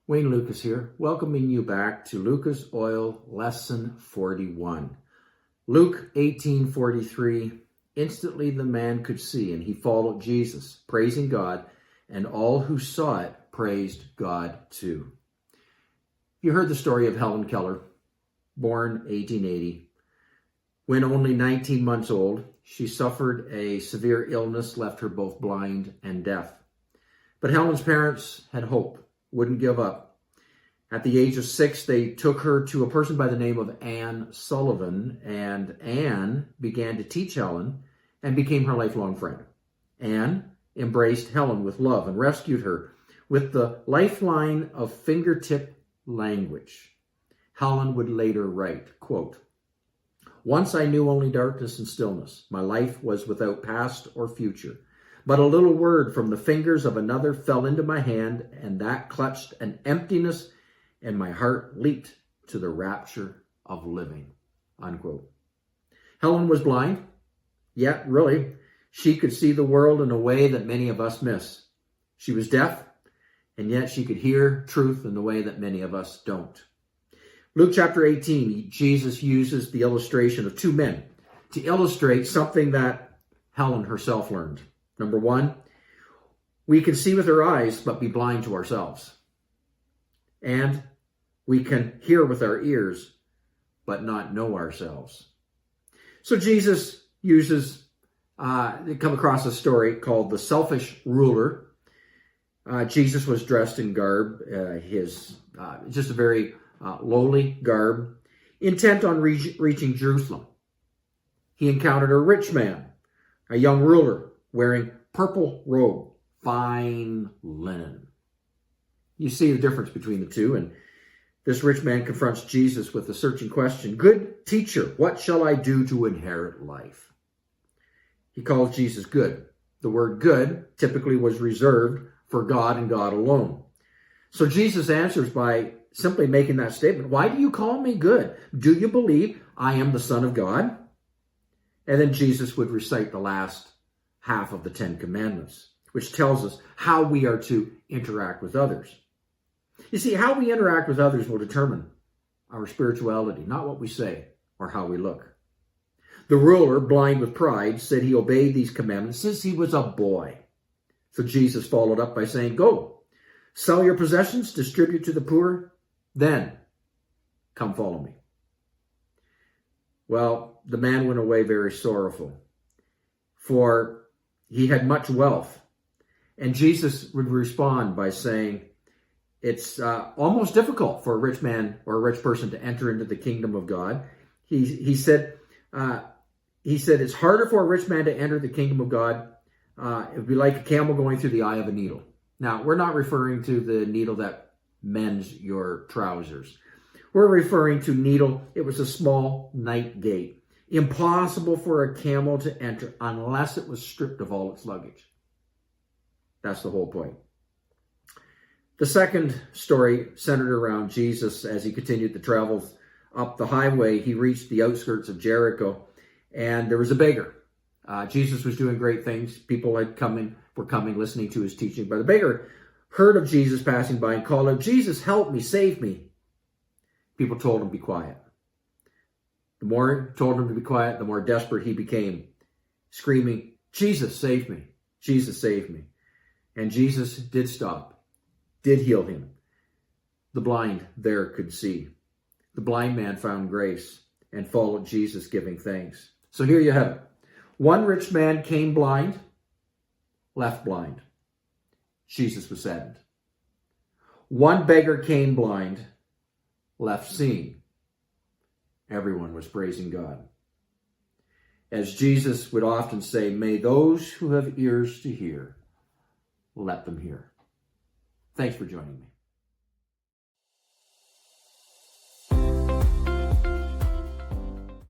Wayne Lucas here, welcoming you back to Lucas Oil Lesson 41. Luke 18:43, instantly the man could see, and he followed Jesus, praising God, and all who saw it praised God too. You heard the story of Helen Keller, born 1880. When only 19 months old, she suffered a severe illness, left her both blind and deaf. But Helen's parents had hope, wouldn't give up. At the age of 6, they took her to a person by the name of Anne Sullivan, and Anne began to teach Helen and became her lifelong friend. Anne embraced Helen with love and rescued her with the lifeline of fingertip language. Helen would later write, quote, "Once I knew only darkness and stillness. My life was without past or future. But a little word from the fingers of another fell into my hand, and that clutched an emptiness, and my heart leaped to the rapture of living." Unquote. Helen was blind, yet really, she could see the world in a way that many of us miss. She was deaf, and yet she could hear truth in the way that many of us don't. Luke chapter 18, Jesus uses the illustration of two men to illustrate something that Helen herself learned. Number one, we can see with our eyes but be blind to ourselves. And we can hear with our ears but not know ourselves. So Jesus uses, they come across a story called The Selfish Ruler. Jesus was dressed in garb, just a very lowly garb, intent on reaching Jerusalem. He encountered a rich man, a young ruler, wearing purple robe, fine linen. You see the difference between the two, and this rich man confronts Jesus with the searching question, "Good teacher, what shall I do to inherit life?" He calls Jesus good. The word good typically was reserved for God and God alone. So Jesus answers by simply making that statement, "Why do you call me good? Do you believe I am the Son of God?" And then Jesus would recite the last half of the 10 Commandments, which tells us how we are to interact with others. You see, how we interact with others will determine our spirituality, not what we say or how we look. The ruler, blind with pride, said he obeyed these commandments since he was a boy. So Jesus followed up by saying, "Go, sell your possessions, distribute to the poor, then come follow me." Well, the man went away very sorrowful, for he had much wealth. And Jesus would respond by saying, it's almost difficult for a rich man or a rich person to enter into the kingdom of God. He said, it's harder for a rich man to enter the kingdom of God. It would be like a camel going through the eye of a needle. Now, we're not referring to the needle that mends your trousers. We're referring to needle. It was a small night gate. Impossible for a camel to enter unless it was stripped of all its luggage. That's the whole point. The second story centered around Jesus as he continued to travel up the highway. He reached the outskirts of Jericho, and there was a beggar. Jesus was doing great things. People were coming, listening to his teaching. But the beggar heard of Jesus passing by and called out, "Jesus, help me, save me." People told him, "Be quiet." The more he told him to be quiet, the more desperate he became, screaming, "Jesus, save me. Jesus, save me." And Jesus did stop, did heal him. The blind there could see. The blind man found grace and followed Jesus, giving thanks. So here you have it. One rich man came blind, left blind. Jesus was saddened. One beggar came blind, left seeing. Everyone was praising God. As Jesus would often say, "May those who have ears to hear, let them hear." Thanks for joining me.